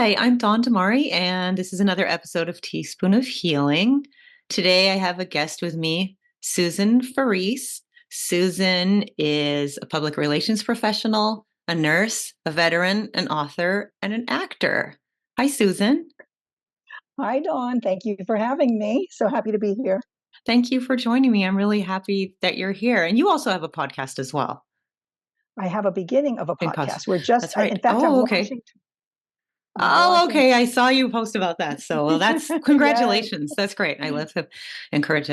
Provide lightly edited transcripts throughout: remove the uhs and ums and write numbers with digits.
Hi, I'm Dawn Damari, and this is another episode of Teaspoon of Healing. Today, I have a guest with me, Susan Farese. Susan is a public relations professional, a nurse, a veteran, an author, and an actor. Hi, Susan. Hi, Dawn. Thank you for having me. So happy to be here. Thank you for joining me. I'm really happy that you're here. And you also have a podcast as well. I have a beginning of a Big podcast. podcast. We're just, That's right. in fact, Oh, okay. I'm Oh, launching. okay. I saw you post about that. So, well, that's Yes. congratulations. That's great. I love to encourage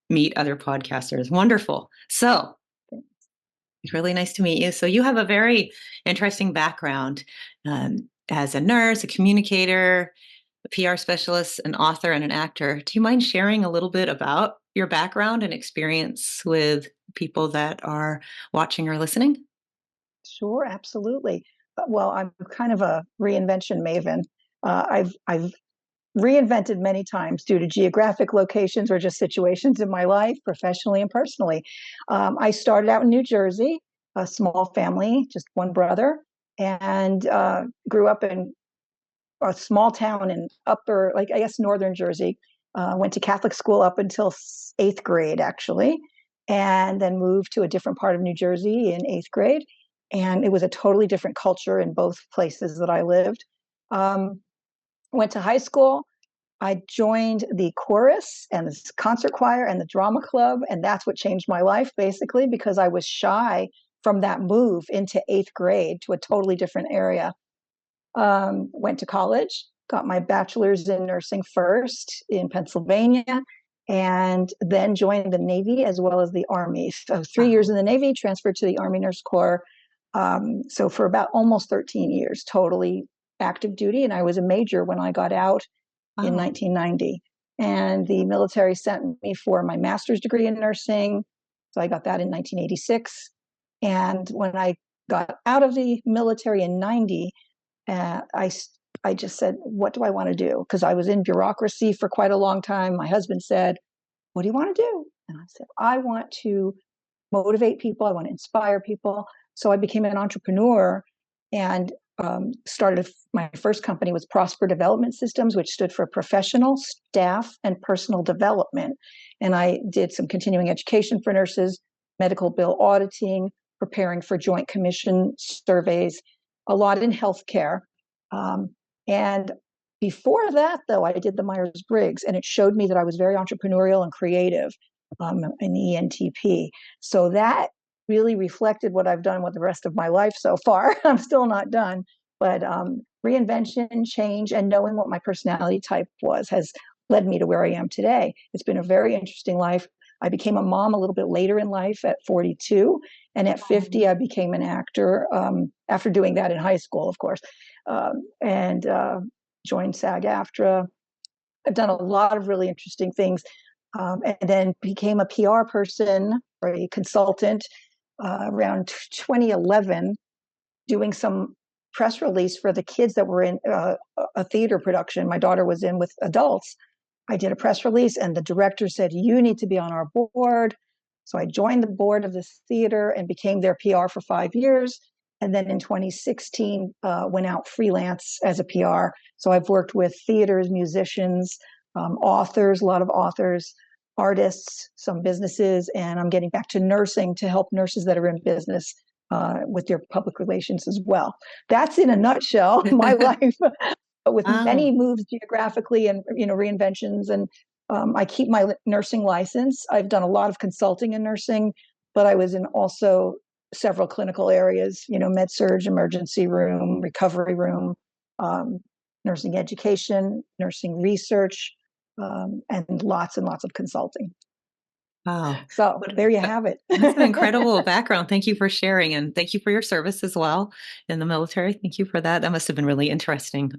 meet other podcasters. Wonderful. So, it's really nice to meet you. So, you have a very interesting background as a nurse, a communicator, a PR specialist, an author, and an actor. Do you mind sharing a little bit about your background and experience with people that are watching or listening? Sure, absolutely. Well, I'm kind of a reinvention maven. I've reinvented many times due to geographic locations or just situations in my life, professionally and personally. I started out in New Jersey, a small family, just one brother, and grew up in a small town in upper, like I guess, northern Jersey. Went to Catholic school up until eighth grade, actually, and then moved to a different part of New Jersey in eighth grade. And it was a totally different culture in both places that I lived. Um, Went to high school. I joined the chorus and the concert choir and the drama club. And that's what changed my life, basically, because I was shy from that move into eighth grade to a totally different area. Went to college, got my bachelor's in nursing first in Pennsylvania, and then joined the Navy as well as the Army. So 3 years Wow. in the Navy, transferred to the Army Nurse Corps. So for about almost 13 years, totally active duty. And I was a major when I got out in Wow. 1990. And the military sent me for my master's degree in nursing. So I got that in 1986. And when I got out of the military in 90, and I just said, what do I want to do? Because I was in bureaucracy for quite a long time. My husband said, what do you want to do? And I said, I want to motivate people. I want to inspire people. So I became an entrepreneur and started my first company was Prosper Development Systems, which stood for professional, staff, and personal development. And I did some continuing education for nurses, medical bill auditing, preparing for joint commission surveys, a lot in healthcare. And before that, though, I did the Myers Briggs, and it showed me that I was very entrepreneurial and creative in ENTP. So that really reflected what I've done with the rest of my life so far. I'm still not done, but reinvention, change, and knowing what my personality type was has led me to where I am today. It's been a very interesting life. I became a mom a little bit later in life at 42, and at 50, I became an actor after doing that in high school, of course, and joined SAG-AFTRA. I've done a lot of really interesting things, and then became a PR person or a consultant around 2011, doing some press release for the kids that were in a theater production my daughter was in with adults. I did a press release, and the director said, you need to be on our board. So I joined the board of this theater and became their PR for 5 years. And then in 2016, went out freelance as a PR. So I've worked with theaters, musicians, authors, a lot of authors, artists, some businesses, and I'm getting back to nursing to help nurses that are in business with their public relations as well. That's in a nutshell my life, with many Wow. moves geographically and reinventions. And I keep my nursing license. I've done a lot of consulting in nursing, but I was in also several clinical areas, med surg, emergency room, recovery room, um, nursing education, nursing research, and lots of consulting. Wow. So What, there you that- have it. that's an incredible background. Thank you for sharing, and thank you for your service as well in the military. Thank you for that. That must have been really interesting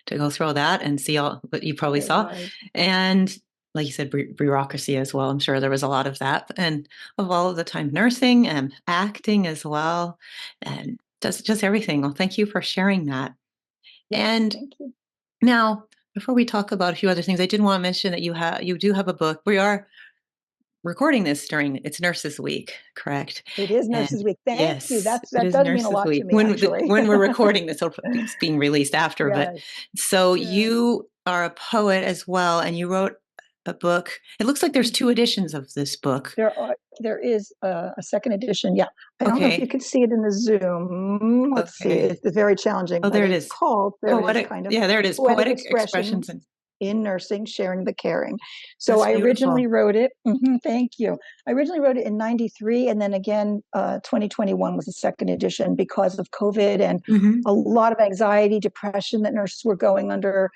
to go through all that and see all what you probably It saw. was. And like you said, bureaucracy as well. I'm sure there was a lot of that, and of all of the time nursing and acting as well, and just everything. Well, thank you for sharing that. Yes, And thank you. now, before we talk about a few other things, I did want to mention that you do have a book. We are recording this during it's Nurses Week, correct? It is And Nurses Week. Thank you. yes, it That is does mean a Nurses lot to Week. me, actually. When we're recording this, it's being released after. But Yes. so Yeah. you are a poet as well, and you wrote a book. It looks like there's two editions of this book. There is a second edition. Yeah. I don't know if you Okay, can see it in the Zoom. Let's see. okay. It's very challenging, Oh, but there it it's is. called, there it is, Poetic. kind of, Yeah, there it is. Poetic Poetic expressions, Expressions and in Nursing, Sharing the Caring. So that's I originally beautiful. wrote it. Thank you. I originally wrote it in 93, and then again, 2021 was the second edition because of COVID and Hmm. a lot of anxiety, depression that nurses were going under,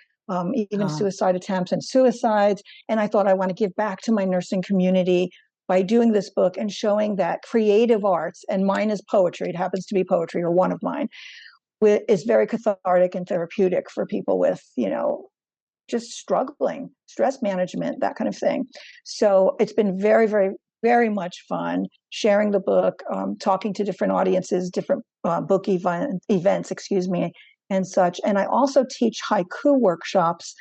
even Oh, suicide attempts and suicides. And I thought, I want to give back to my nursing community by doing this book and showing that creative arts, and mine is poetry, it happens to be poetry, or one of mine, is very cathartic and therapeutic for people with, just struggling, stress management, that kind of thing. So it's been very, very, very much fun sharing the book, talking to different audiences, different events, excuse me, and such. And I also teach haiku workshops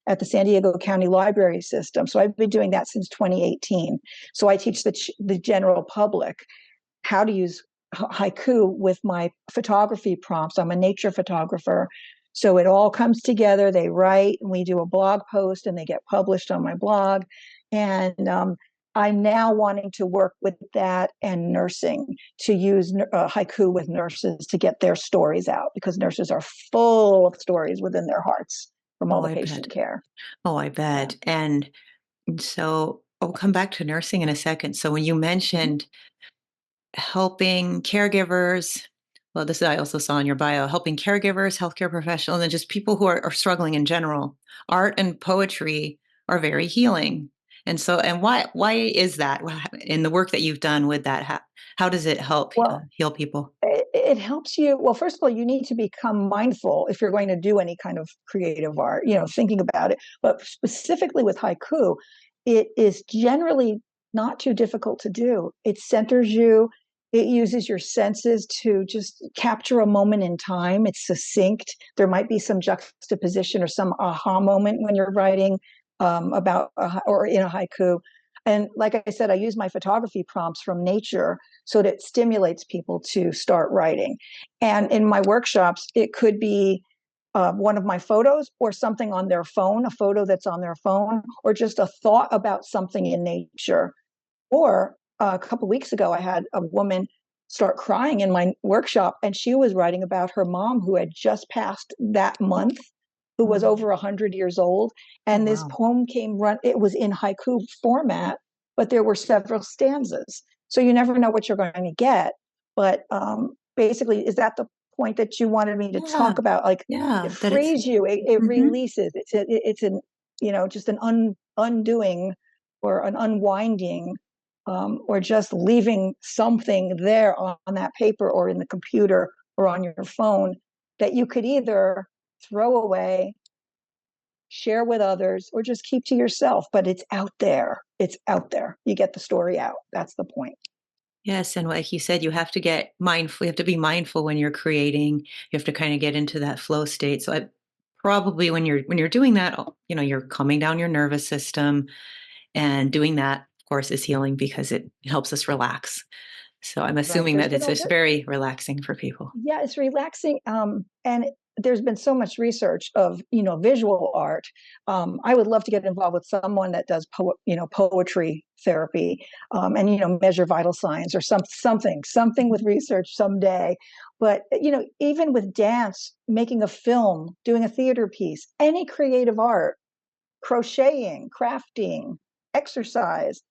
at the San Diego County Library System. So I've been doing that since 2018. So I teach the general public how to use haiku with my photography prompts. I'm a nature photographer. So it all comes together. They write, and we do a blog post, and they get published on my blog. And I'm now wanting to work with that and nursing, to use haiku with nurses to get their stories out, because nurses are full of stories within their hearts from all oh, the I patient bet. care. Oh, I Yeah. bet. And so I'll come back to nursing in a second. So when you Mhm. mentioned helping caregivers, well, this I also saw in your bio, helping caregivers, healthcare professionals, and just people who are struggling in general. Art and poetry are very healing. And so, and why is that in the work that you've done with that? How does it help Well, heal people? it helps you. Well, first of all, you need to become mindful if you're going to do any kind of creative art, thinking about it. But specifically with haiku, it is generally not too difficult to do. It centers you, it uses your senses to just capture a moment in time. It's succinct. There might be some juxtaposition or some aha moment when you're writing about or in a haiku. And like I said, I use my photography prompts from nature so that it stimulates people to start writing. And in my workshops, it could be one of my photos or something on their phone, a photo that's on their phone, or just a thought about something in nature. Or a couple of weeks ago, I had a woman start crying in my workshop, and she was writing about her mom who had just passed that month, who was Oh, over 100 years old. oh, And this wow. poem it was in haiku format, but there were several stanzas. So you never know what you're going to get. But basically, is that the point that you wanted me to Yeah, talk about? Like, it yeah, that it's, frees you, it mhm. releases. It's an, just an undoing or an unwinding, or just leaving something there on that paper or in the computer or on your phone that you could either throw away, share with others, or just keep to yourself. But it's out there. It's out there. You get the story out. That's the point. Yes, and like you said, you have to get mindful. You have to be mindful when you're creating. You have to kind of get into that flow state. So I probably when you're doing that, you're calming down your nervous system, and doing that, of course, is healing because it helps us relax. So I'm Right. assuming There's that been it's all just very relaxing for people. Yeah, it's relaxing. And there's been so much research of, visual art. I would love to get involved with someone that does poetry therapy, and measure vital signs or something with research someday. But even with dance, making a film, doing a theater piece, any creative art, crocheting, crafting, exercise,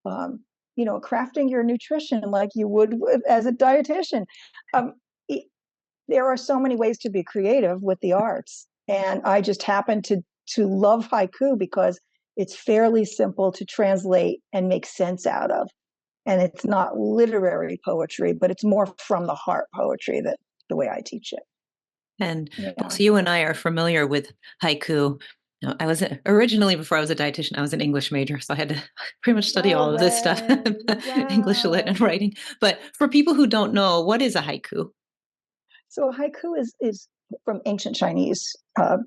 crafting your nutrition like you would as a dietitian. Um, there are so many ways to be creative with the arts, and I just happen to love haiku because it's fairly simple to translate and make sense out of, and it's not literary poetry, but it's more from the heart poetry, that the way I teach it. And Yeah. both you and I are familiar with haiku. I was originally, before I was a dietitian, I was an English major, so I had to pretty much study No all of this stuff, way. English lit and Wow. writing. But for people who don't know, what is a haiku? So haiku is from ancient Chinese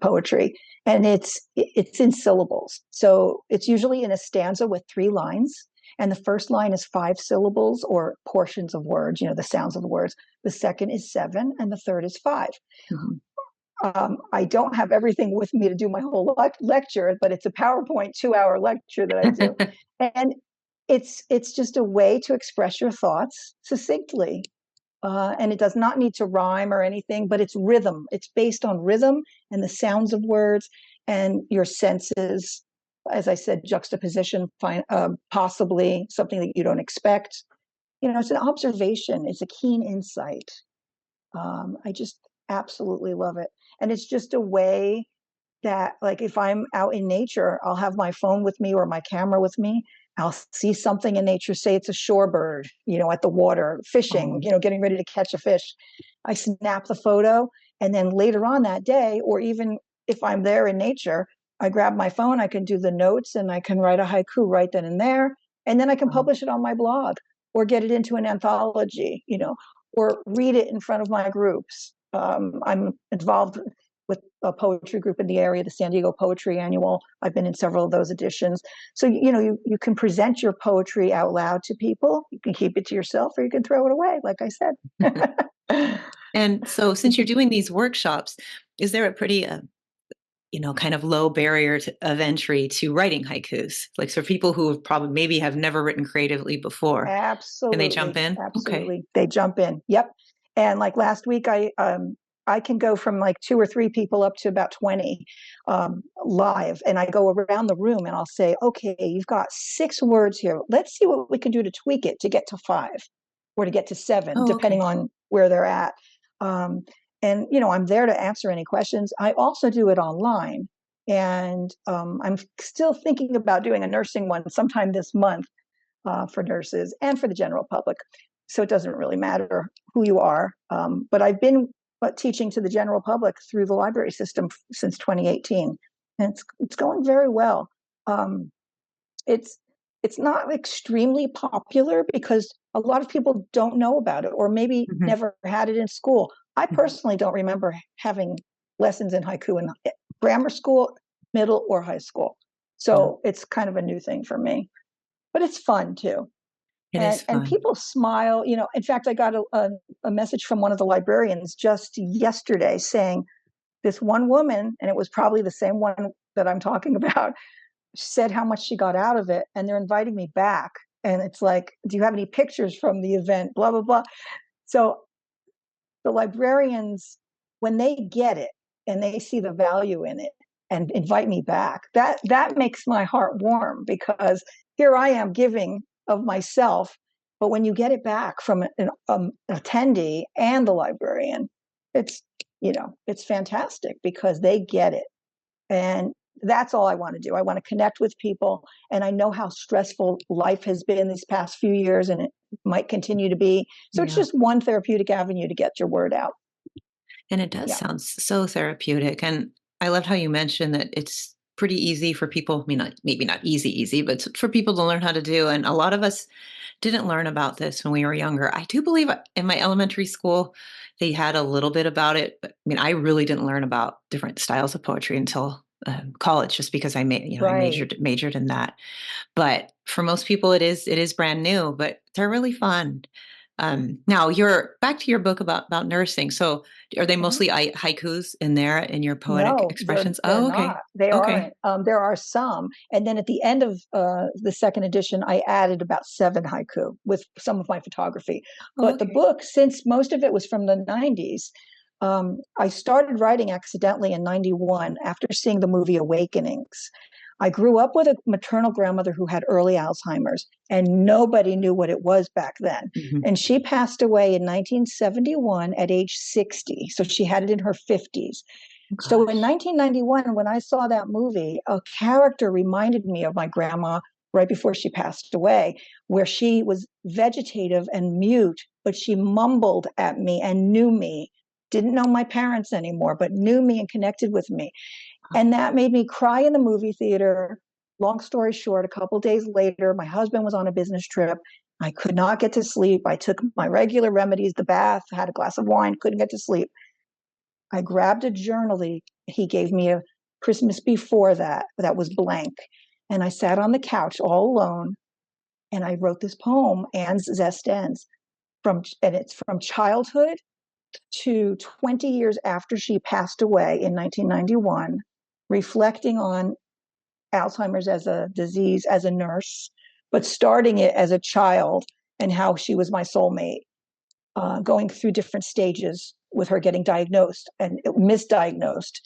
poetry, and it's in syllables. So it's usually in a stanza with 3 lines, And the first line is 5 syllables or portions of words, the sounds of the words. The second is 7, and the third is 5. Mhm. I don't have everything with me to do my whole lecture, but it's a PowerPoint 2-hour lecture that I do. And it's just a way to express your thoughts succinctly. And it does not need to rhyme or anything, but it's rhythm. It's based on rhythm and the sounds of words and your senses. As I said, juxtaposition, possibly something that you don't expect. It's an observation. It's a keen insight. I just absolutely love it. And it's just a way that, like, if I'm out in nature, I'll have my phone with me or my camera with me. I'll see something in nature, say it's a shorebird, at the water, fishing, Oh. getting ready to catch a fish. I snap the photo. And then later on that day, or even if I'm there in nature, I grab my phone, I can do the notes and I can write a haiku right then and there. And then I can Wow. publish it on my blog or get it into an anthology, or read it in front of my groups. I'm involved with a poetry group in the area, the San Diego Poetry Annual. I've been in several of those editions. So, you can present your poetry out loud to people. You can keep it to yourself or you can throw it away, like I said. And so, since you're doing these workshops, is there a pretty, kind of low barrier of entry to writing haikus? Like, so people who have probably maybe have never written creatively before, can they jump Absolutely. in? Okay. Absolutely. They jump in. Yep. And like last week, I can go from like 2 or 3 people up to about 20 live. And I go around the room and I'll say, okay, you've got 6 words here. Let's see what we can do to tweak it to get to 5 or to get to 7, Oh, depending okay. on where they're at. Um, and, I'm there to answer any questions. I also do it online. And I'm still thinking about doing a nursing one sometime this month for nurses and for the general public. So it doesn't really matter who you are. But I've been teaching to the general public through the library system since 2018, and it's going very well. Um, it's it's not extremely popular because a lot of people don't know about it or maybe Mhm. never had it in school. I Mhm. personally don't remember having lessons in haiku in grammar school, middle, or high school. Yeah. So it's kind of a new thing for me, but it's fun too. It and is and fun. people smile. In fact, I got a message from one of the librarians just yesterday saying this one woman, and it was probably the same one that I'm talking about, said how much she got out of it, and they're inviting me back. And it's like, do you have any pictures from the event, blah blah blah. So the librarians, when they get it and they see the value in it and invite me back, that makes my heart warm, because here I am giving of myself, but when you get it back from an attendee and the librarian, it's it's fantastic because they get it. And that's all I want to do. I want to connect with people, and I know how stressful life has been these past few years, and it might continue to be. So it's Yeah. just one therapeutic avenue to get your word out. And it does Yeah. sound so therapeutic. And I loved how you mentioned that it's pretty easy for people. I mean, not, maybe not easy, but for people to learn how to do. And a lot of us didn't learn about this when we were younger. I do believe in my elementary school, they had a little bit about it. But I mean, I really didn't learn about different styles of poetry until college, just because I Right. majored in that. But for most people, it is brand new, but they're really fun. Now you're back to your book about nursing. So are they Mhm. mostly haikus in there in your poetic No, expressions? they're Oh, okay. not. They Okay. aren't. There are some, and then at the end of the second edition, I added about 7 haiku with some of my photography. Oh, But the okay. book, since most of it was from the '90s, I started writing accidentally in '91 after seeing the movie Awakenings. I grew up with a maternal grandmother who had early Alzheimer's, and nobody knew what it was back then. Mhm. And she passed away in 1971 at age 60. So she had it in her 50s. So in Gosh. 1991, when I saw that movie, a character reminded me of my grandma right before she passed away, where she was vegetative and mute, but she mumbled at me and knew me. Didn't know my parents anymore, but knew me and connected with me. And that made me cry in the movie theater. Long story short, a couple days later, my husband was on a business trip. I could not get to sleep. I took my regular remedies, the bath, had a glass of wine, couldn't get to sleep. I grabbed a journal that he gave me a Christmas before that was blank. And I sat on the couch all alone And I wrote this poem, Anne's Zest Ends, and it's from childhood to 20 years after she passed away in 1991, reflecting on Alzheimer's as a disease as a nurse, but starting it as a child and how she was my soulmate, going through different stages with her getting diagnosed and misdiagnosed,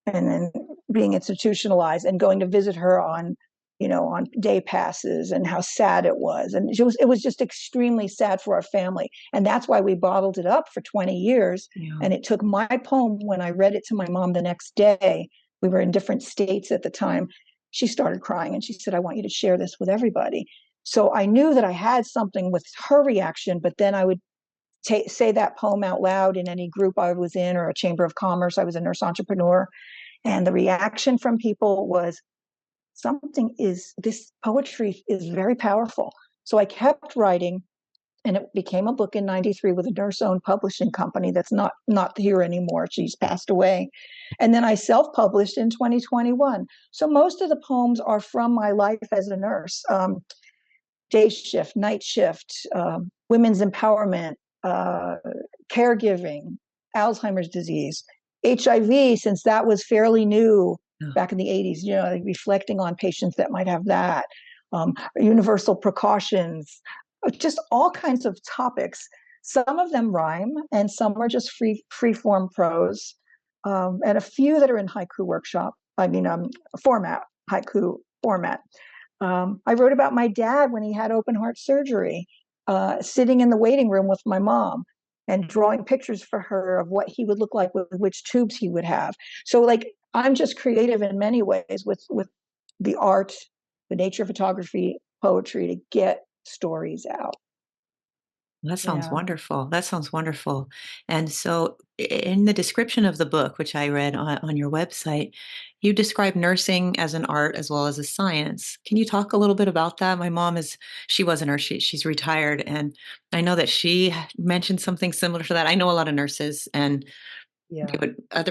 and then being institutionalized, and going to visit her on, on day passes, and how sad it was. And it was just extremely sad for our family. And that's why we bottled it up for 20 years. Yeah. And it took my poem, when I read it to my mom the next day, we were in different states at the time, she started crying and she said, I want you to share this with everybody. So I knew that I had something with her reaction, but then I would say that poem out loud in any group I was in, or a chamber of commerce. I was a nurse entrepreneur. And the reaction from people was, this poetry is very powerful. So I kept writing, and it became a book in 93 with a nurse-owned publishing company that's not here anymore. She's passed away. And then I self-published in 2021. So most of the poems are from my life as a nurse. Day shift, night shift, women's empowerment, caregiving, Alzheimer's disease, HIV, since that was fairly new back in the 80s, reflecting on patients that might have that, universal precautions, just all kinds of topics. Some of them rhyme, and some are just free form prose, and a few that are in haiku workshop. Format, haiku format. I wrote about my dad when he had open heart surgery, sitting in the waiting room with my mom and drawing pictures for her of what he would look like with which tubes he would have. So like, I'm just creative in many ways with the art, the nature of photography, poetry, to get stories out. That sounds Yeah. wonderful. That sounds wonderful. And so, in the description of the book, which I read on your website, you describe nursing as an art as well as a science. Can you talk a little bit about that? My mom she was a nurse, she's retired. And I know that she mentioned something similar to that. I know a lot of nurses, and Yeah.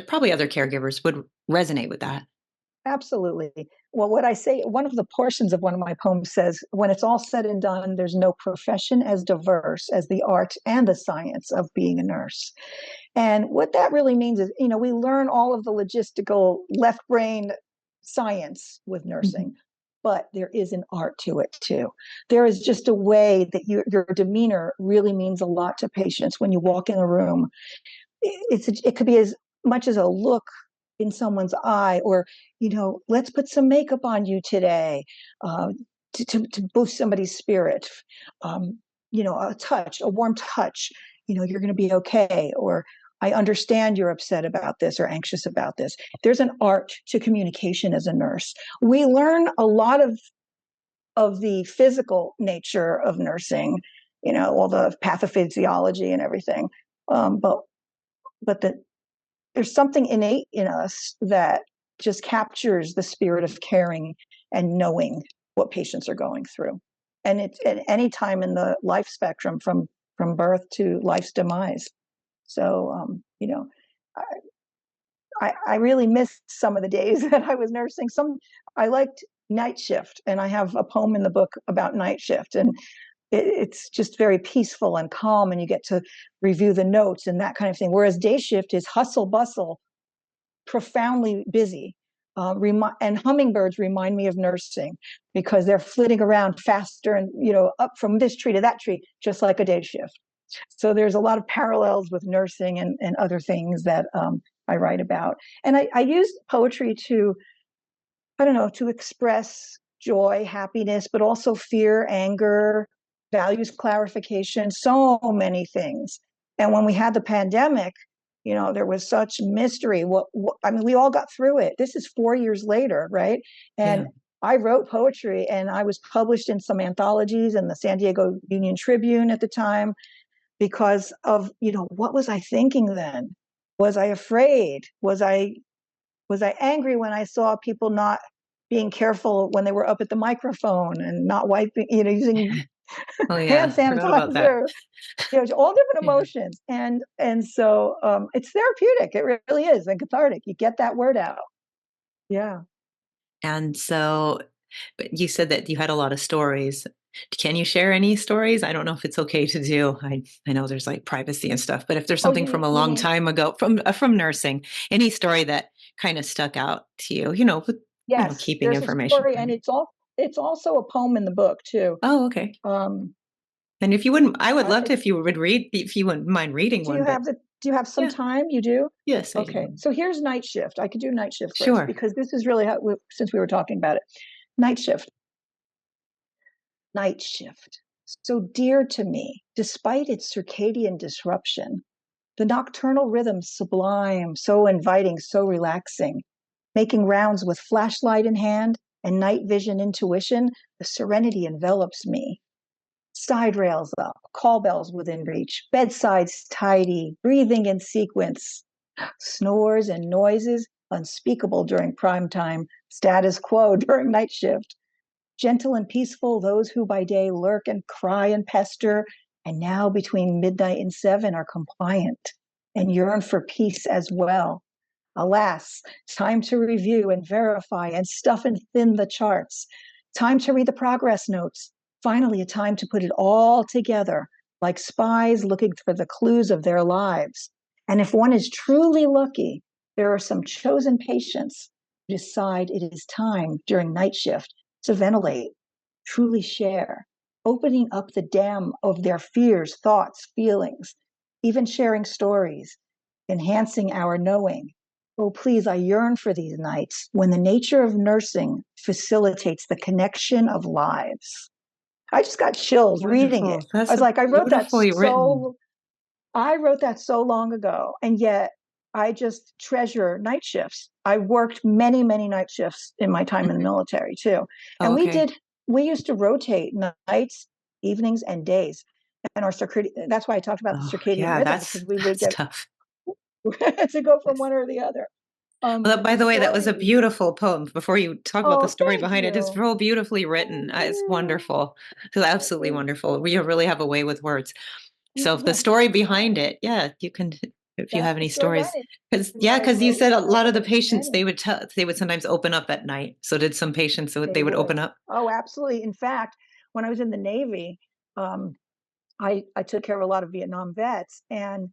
probably other caregivers would resonate with that. Absolutely. Well, what I say, one of the portions of one of my poems says, when it's all said and done, there's no profession as diverse as the art and the science of being a nurse. And what that really means is, we learn all of the logistical left brain science with Mhm. nursing, but there is an art to it too. There is just a way that your demeanor really means a lot to patients when you walk in a room. It could be as much as a look in someone's eye, or let's put some makeup on you today, uh, to boost somebody's spirit. A warm touch, you're going to be okay, or I understand you're upset about this or anxious about this. There's an art to communication as a nurse. We learn a lot of the physical nature of nursing, all the pathophysiology and everything, but there's something innate in us that just captures the spirit of caring and knowing what patients are going through. And it's at any time in the life spectrum, from birth to life's demise. So, I really missed some of the days that I was nursing. I liked night shift, and I have a poem in the book about night shift, and it's just very peaceful and calm, and you get to review the notes and that kind of thing. Whereas day shift is hustle bustle, profoundly busy. And hummingbirds remind me of nursing, because they're flitting around faster and, up from this tree to that tree, just like a day shift. So there's a lot of parallels with nursing and other things that I write about. And I use poetry to, I don't know, to express joy, happiness, but also fear, anger, values clarification, so many things. And when we had the pandemic, there was such mystery. I mean, we all got through it. This is 4 years later, right? Yeah. And I wrote poetry, and I was published in some anthologies in the San Diego Union Tribune at the time, because of, what was I thinking then? Was I afraid? Was I angry when I saw people not being careful when they were up at the microphone and not wiping, using Oh, hand yeah. Forgot about that. sanitizer? All different Yeah. emotions, and so it's therapeutic. It really is, and cathartic. You get that word out. Yeah. And so, but you said that you had a lot of stories. Can you share any stories? I don't know if it's okay to do. I know there's like privacy and stuff, but if there's Oh, something from a you long mean time ago from nursing, any story that kind of stuck out to you, with yes? keeping There's a information story, and private. it's also a poem in the book too. Oh, okay. Um, And if you wouldn't, I would love to it's if you would read, if you wouldn't mind reading one, but do you have some yeah, time? You do? yes, I Okay. do. So here's night shift. I could do night shift first Sure. because this is really how since we were talking about it. Night shift. Night shift. So dear to me, despite its circadian disruption, the nocturnal rhythm sublime, so inviting, so relaxing. Making rounds with flashlight in hand and night vision intuition, the serenity envelops me. Side rails up, call bells within reach, bedsides tidy, breathing in sequence, snores and noises unspeakable during prime time, status quo during night shift. Gentle and peaceful, those who by day lurk and cry and pester, and now between midnight and 7 are compliant and yearn for peace as well. Alas, time to review and verify and stuff and thin the charts. Time to read the progress notes. Finally, a time to put it all together, like spies looking for the clues of their lives. And if one is truly lucky, there are some chosen patients who decide it is time during night shift to ventilate, truly share, opening up the dam of their fears, thoughts, feelings, even sharing stories, enhancing our knowing. Oh, please, I yearn for these nights when the nature of nursing facilitates the connection of lives. I just got chills reading it. Wonderful. I That's was so like, beautifully written. I wrote that so long ago, and yet I just treasure night shifts. I worked many, many night shifts in my time in the military too. Oh, And okay. we used to rotate nights, evenings, and days. And our circadian, that's why I talked about the Oh, circadian yeah, rhythm, because we would that's get tough. to go from Yes. one or the other. Well, by The the way, that was a story, beautiful poem. Before you talk about the oh, story thank behind it, it's you. real beautifully written. Thank It's you. wonderful. It's Thank absolutely you. wonderful. We really have a way with words. So if the Yes, story behind it, yeah, you can, if you that's have the any story behind stories, it. because I because you wrote said a about lot of the patients many. they would sometimes open up at night. So did some patients so They they would would. open up? Oh, absolutely. In fact, when I was in the Navy, um, I took care of a lot of Vietnam vets, and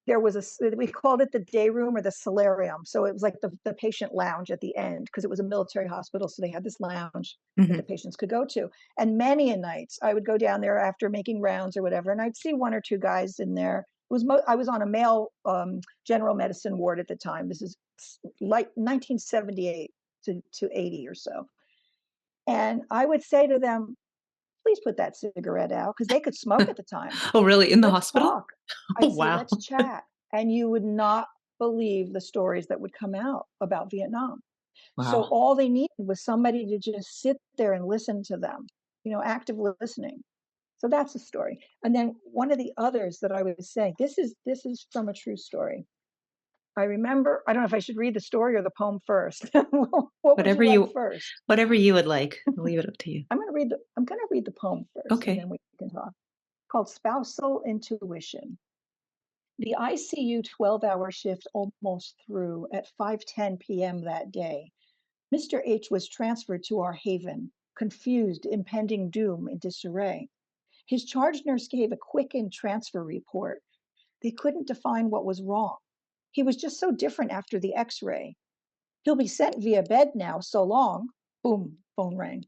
there was we called it the day room or the solarium. So it was like the patient lounge at the end because it was a military hospital. So they had this lounge that the Hmm. patients could go to. And many a nights I would go down there after making rounds or whatever, and I'd see one or two guys in there. I was on a male general medicine ward at the time. This is like 1978 to 80 or so. And I would say to them, please put that cigarette out because they could smoke at the time. Oh, really? In the Let's hospital? talk. Oh, I'd say, wow. let's chat. And you would not believe the stories that would come out about Vietnam. So Wow. all they needed was somebody to just sit there and listen to them, active listening. So that's a story. And then one of the others that I was saying, this is from a true story. I remember, I don't know if I should read the story or the poem first. What would you Whatever like you first? whatever you would like. I'll leave it up to you. I'm gonna read the poem first and then Okay. we can talk. Called Spousal Intuition. The ICU 12-hour shift almost through at 5:10 p.m. that day. Mr. H was transferred to our haven, confused, impending doom in disarray. His charge nurse gave a quickened transfer report. They couldn't define what was wrong. He was just so different after the x-ray. He'll be sent via bed now, so long. Boom, phone rang.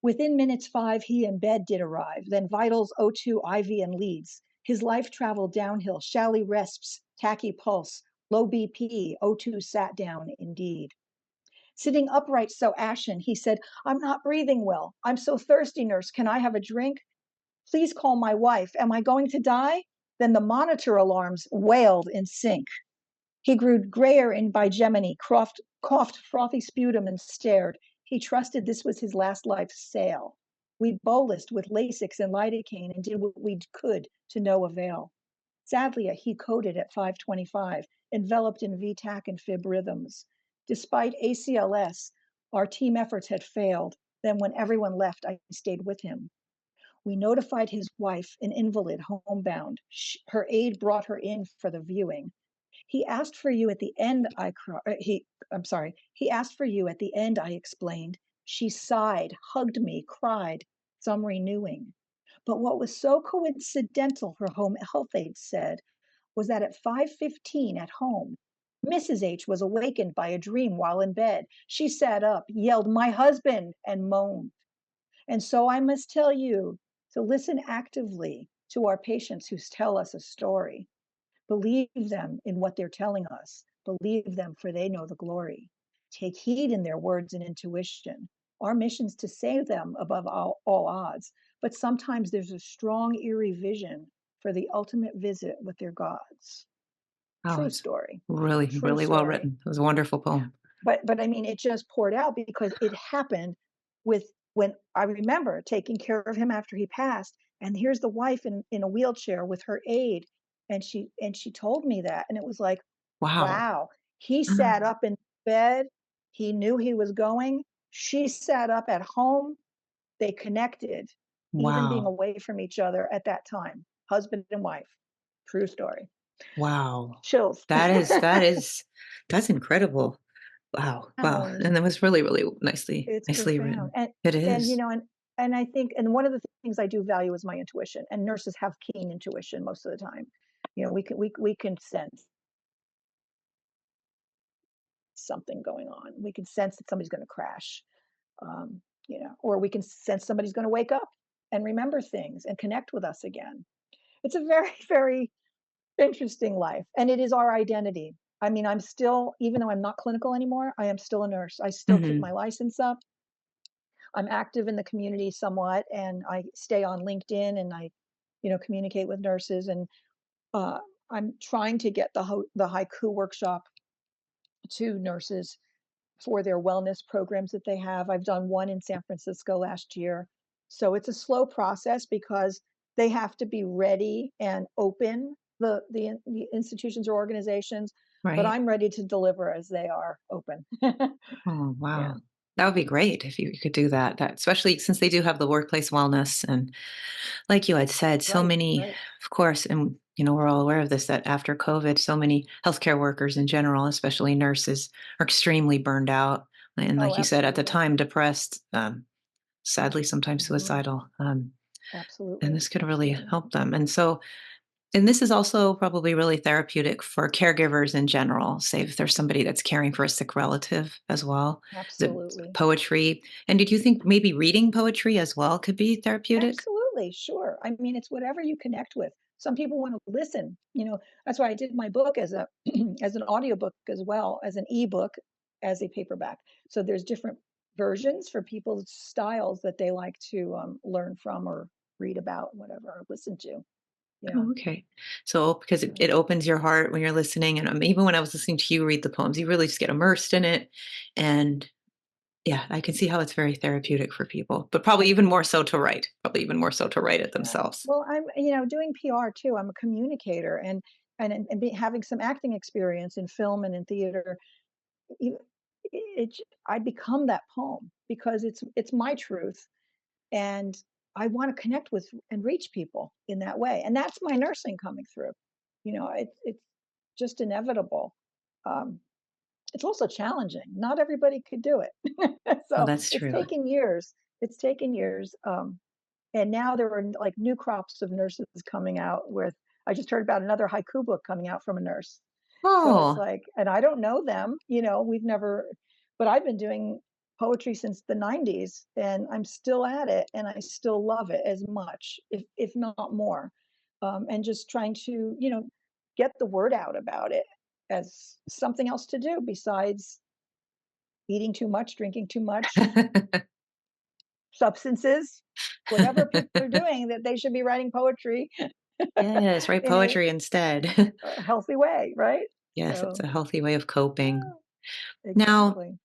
Within minutes 5, he and bed did arrive, then vitals, O2, IV, and leads. His life traveled downhill, shally resps, tachy pulse, low BP, O2 sat down indeed. Sitting upright so ashen, he said, I'm not breathing well. I'm so thirsty, nurse. Can I have a drink? Please call my wife. Am I going to die? Then the monitor alarms wailed in sync. He grew grayer in bigeminy, coughed frothy sputum, and stared. He trusted this was his last life's sail. We bolused with Lasix and lidocaine and did what we could to no avail. Sadly, he coded at 5:25, enveloped in VTAC and fib rhythms. Despite ACLS, our team efforts had failed. Then, when everyone left, I stayed with him. We notified his wife, an invalid, homebound. Her aide brought her in for the viewing. He asked for you at the end, I'm sorry. He asked for you at the end, I explained. She sighed, hugged me, cried. some renewing. But what was so coincidental, her home health aide said, was that at 5:15 at home, Mrs. H was awakened by a dream while in bed. She sat up, yelled, "My husband," and moaned. And so I must tell you to listen actively to our patients who tell us a story. Believe them in what they're telling us. Believe them, for they know the glory. Take heed in their words and intuition. Our mission is to save them above all odds. But sometimes there's a strong, eerie vision for the ultimate visit with their gods. Oh, True it's story. really, True really well story. written. It was a wonderful poem. But I mean, it just poured out because it happened with when I remember taking care of him after he passed, and here's the wife in a wheelchair with her aide, and she told me that, and it was like, Wow. wow. He sat up in bed. He knew he was going. She sat up at home. They connected, even being Wow. away from each other at that time, husband and wife. True story. Wow. Chills. That is that's incredible. Wow, wow, Profound. and that was really, really It's nicely profound. written. It And is. and I think and one of the things I do value is my intuition. And nurses have keen intuition most of the time. We can sense something going on. We can sense that somebody's going to crash. Or we can sense somebody's going to wake up and remember things and connect with us again. It's a very, very interesting life. And it is our identity. I mean, I'm still, even though I'm not clinical anymore, I am still a nurse. I still keep my Mhm. license up. I'm active in the community somewhat, and I stay on LinkedIn, and I communicate with nurses. And uh, I'm trying to get the haiku workshop to nurses for their wellness programs that they have. I've done one in San Francisco last year. So it's a slow process because they have to be ready and open, the institutions or organizations, but Right. I'm ready to deliver as they are open. Oh, Yeah, wow. That would be great if you could do that. That especially since they do have the workplace wellness and like you had said, so right, many, right. of course, and we're all aware of this, that after COVID, so many healthcare workers in general, especially nurses, are extremely burned out. And Oh, like you said, at the absolutely. time, depressed, sadly, sometimes Hmm. suicidal. And Absolutely. this could really Absolutely. help them. And this is also probably really therapeutic for caregivers in general, say if there's somebody that's caring for a sick relative as well. The Absolutely. poetry. And did you think maybe reading poetry as well could be therapeutic? Absolutely. Sure. I mean, it's whatever you connect with. Some people want to listen. That's why I did my book as a as an audiobook as well as an ebook as a paperback. So there's different versions for people's styles that they like to learn from or read about, whatever, or listen to. Yeah. Oh, okay. So because it So opens your heart when you're listening, and even when I was listening to you read the poems, you really just get immersed in it. And yeah, I can see how it's very therapeutic for people, but probably even more so to write. Probably even more so to write it yeah. themselves. Well, I'm doing PR too. I'm a communicator and having some acting experience in film and in theater. you- I become that poem because it's my truth, and I want to connect with and reach people in that way, and that's my nursing coming through. It's just inevitable. Um, it's also challenging. Not everybody could do it, Oh, so that's it's true. taken years. It's taken years. And now there are like new crops of nurses coming out with. I just heard about another haiku book coming out from a nurse. So it's Oh, like, and I don't know them, we've never, but I've been doing poetry since the 90s, and I'm still at it, and I still love it as much, if not more. And just trying to, get the word out about it as something else to do besides eating too much, drinking too much, substances, whatever people are doing, that they should be writing poetry yes, write in poetry instead. a healthy way, right? Yes, it's So, a healthy way of coping. yeah, Now, exactly.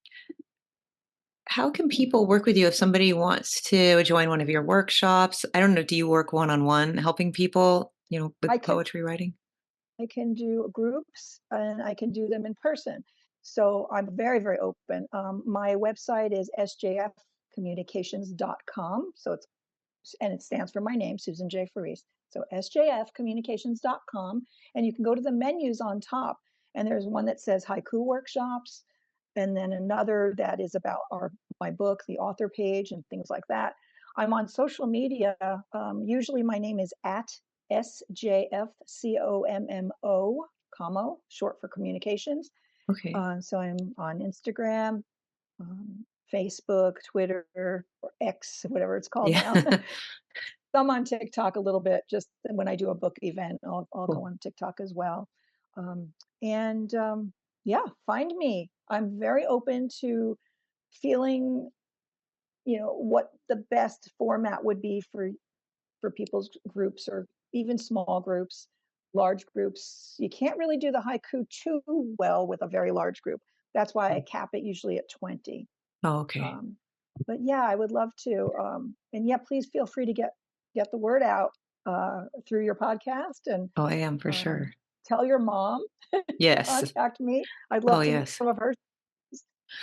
how can people work with you if somebody wants to join one of your workshops? I don't know, do you work one-on-one helping people, I with can poetry writing? I can do groups and I can do them in person. So I'm very, very open. My website is sjfcommunications.com. And it stands for my name, Susan J. Farese. So sjfcommunications.com. And you can go to the menus on top. And there's one that says haiku workshops, and then another that is about my book, the author page, and things like that. I'm on social media. Usually my name is at SJFCOMMO, commo, short for communications. Okay. So I'm on Instagram, Facebook, Twitter, or X, whatever it's called Yeah. now. Some on TikTok a little bit. Just when I do a book event, I'll go Cool. on TikTok as well. Um, and yeah, find me. I'm very open to feeling, what the best format would be for people's groups or even small groups, large groups. You can't really do the haiku too well with a very large group. That's why I cap it usually at 20. Oh, okay. Um, but yeah, I would love to. And yeah, please feel free to get the word out through your podcast and Oh, I am for um, sure. tell your mom to Yes. contact me. I'd Oh, love to hear yes. some of her.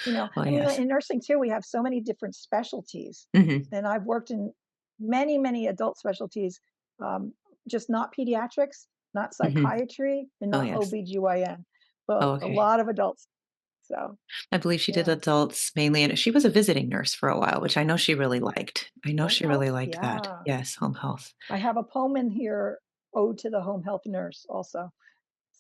Oh, I mean, yes. in nursing too, we have so many different specialties, Hmm. and I've worked in many, many adult specialties, um, just not pediatrics, not Hmm. psychiatry, and Oh, not yes. OBGYN, Oh, but a okay. lot of adults. So I believe she did yeah, adults mainly, and she was a visiting nurse for a while, which I know she really liked. I know home she health. really liked that. Yeah, Yes, home health. I have a poem in here, ode to the home health nurse, also.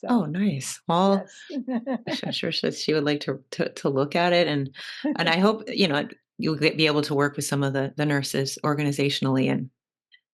Oh, So nice. Well, yes, I'm sure she would like to look at it, and I hope you'll be able to work with some of the nurses organizationally, and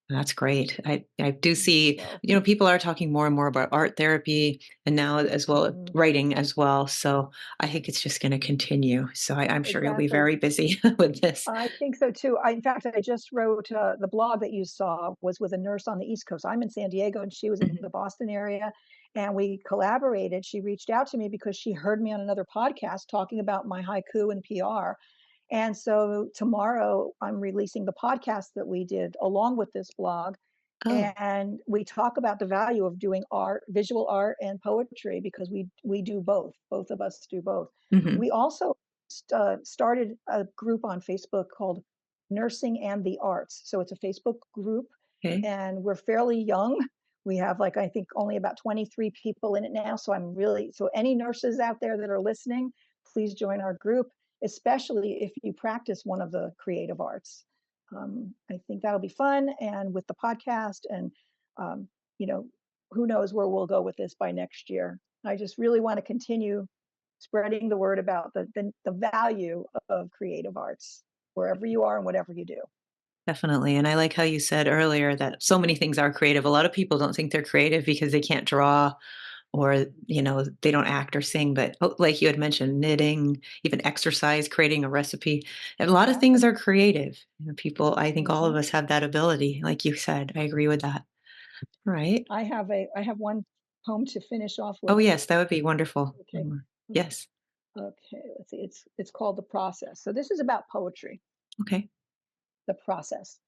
that's great. I do see so people are talking more and more about art therapy, and now as well mhm, writing as well. So I think it's just going to continue. So I'm sure you'll be exactly. very busy with this. I think so too. In fact, I just wrote the blog that you saw was with a nurse on the East Coast. I'm in San Diego and she was in Mhm. the Boston area, and we collaborated. She reached out to me because she heard me on another podcast talking about my haiku and PR. And so tomorrow I'm releasing the podcast that we did along with this blog. Oh, And we talk about the value of doing art, visual art and poetry, because we do both. Both of us do both. hmm. We also started a group on Facebook called Nursing and the Arts. So it's a Facebook group, Okay. and we're fairly young. We have, like, I think only about 23 people in it now. So any nurses out there that are listening, please join our group, especially if you practice one of the creative arts. I think that'll be fun. And with the podcast, and, um, you know, who knows where we'll go with this by next year. I just really want to continue spreading the word about the value of creative arts wherever you are and whatever you do. Definitely. And I like how you said earlier that so many things are creative. A lot of people don't think they're creative because they can't draw or, they don't act or sing. But like you had mentioned, knitting, even exercise, creating a recipe, a lot of things Exactly. are creative. I think all of Hmm. us have that ability. Like you said, I agree with that. Right. I have one poem to finish off Oh, with. yes, that would be wonderful. Okay. Yes. Okay. Let's see. It's called The Process. So this is about poetry. Okay. The process.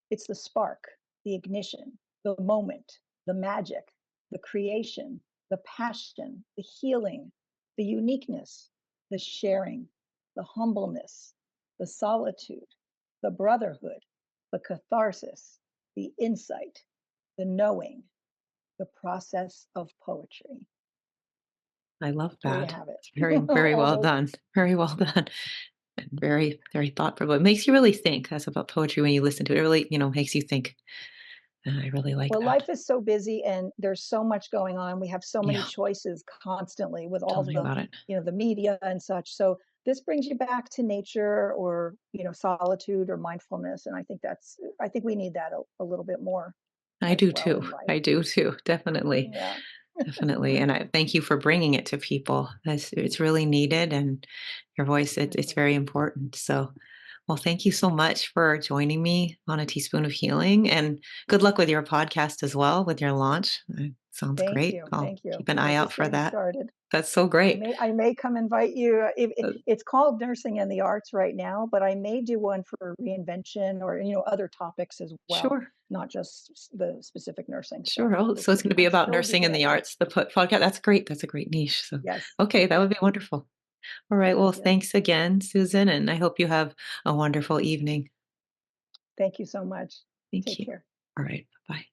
It's the spark, the ignition, the moment, the magic, the creation, the passion, the healing, the uniqueness, the sharing, the humbleness, the solitude, the brotherhood, the catharsis, the insight, the knowing, the process of poetry. I love There you that. have It's very, it. very All well those. done. Very well done. And very, very thoughtful. It makes you really think. That's about poetry when you listen to it. It really, makes you think. And I really like Well, that. life is so busy and there's so much going on. We have so many Yeah. choices constantly with Tell all me the, about it. the media and such. So this brings you back to nature, or, solitude or mindfulness. And I think we need that a little bit more I as do well too. in life. I do too. Definitely. Yeah. Definitely. And I thank you for bringing it to people. It's really needed. And your voice, My it's very pleasure. important. So, well, thank you so much for joining me on A Teaspoon of Healing. And good luck with your podcast as well, with your launch. Sounds Thank great. you. I'll Thank you. keep an eye We're out just for getting that. started. That's so I great. may I may come invite you. Uh, It's called Nursing and the Arts right now, but I may do one for reinvention or other topics as well, Sure. not just the specific nursing. So Sure. Oh, we'll so it's see. going to be I'm about still nursing and the beginning. arts, the podcast. That's great. That's a great niche. So, Yes. okay, that would be Yes. wonderful. All right. Well, Yes. thanks again, Susan. And I hope you have a wonderful evening. Thank you so much. Thank Take you. care. All right. Bye.